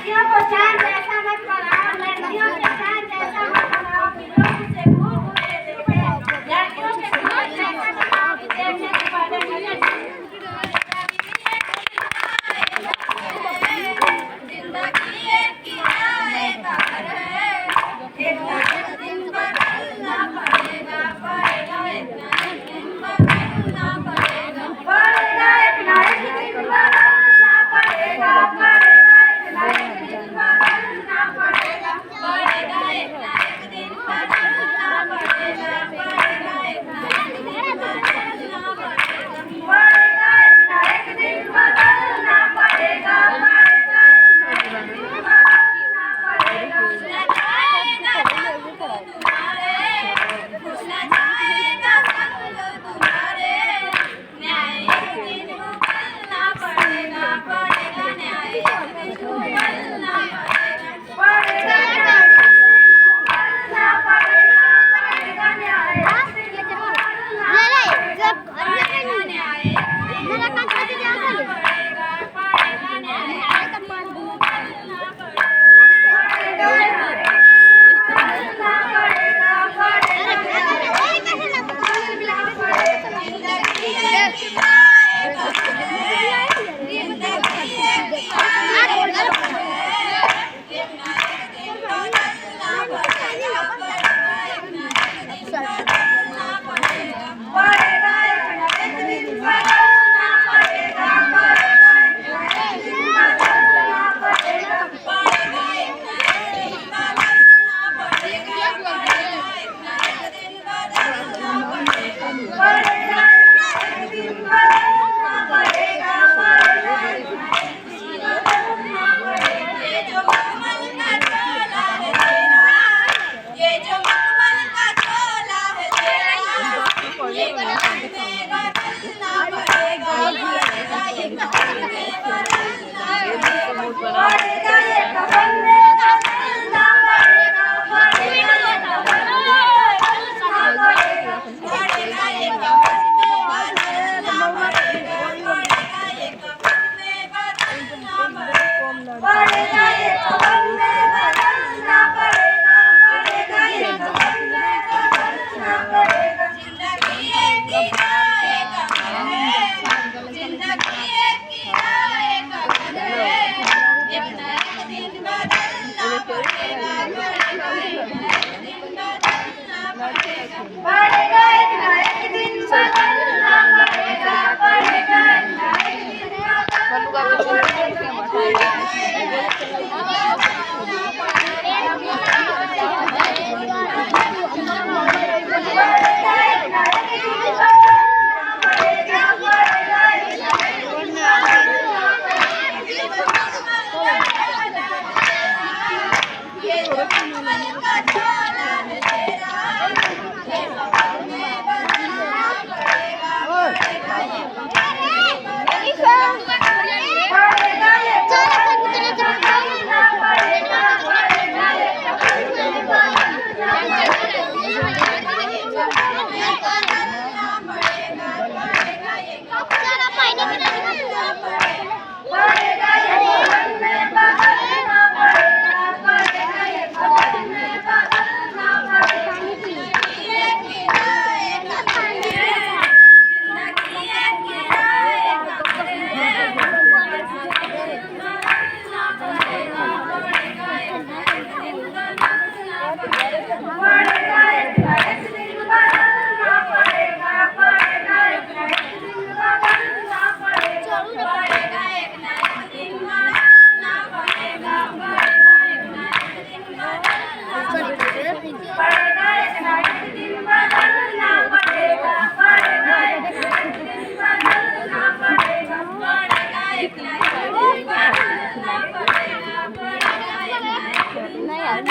लड़कियों को चांद जैसा मत बनाओ, लड़कियों के चांद जैसा मत बनाओ कि लोग उसे घूर घूरे देखे। लड़कियों के चांद जैसा बनाओ कि देखने के बाद लगे जिंदगी एक किराए का घर है, एक ना दिन बदलना पड़ेगा, पड़ेगा एक ना दिन बदलना पड़ेगा, पड़ेगा एक ना दिन बदलना पड़ेगा, पड़ेगा एक ना दिन बदलना पड़ेगा, पड़ेगा एक ना दिन बदलना पड़ेगा, पड़ेगा एक ना दिन बदलना पड़ेगा, पड़ेगा एक ना दिन बदलना पड़ेगा, पड़ेगा नहीं यार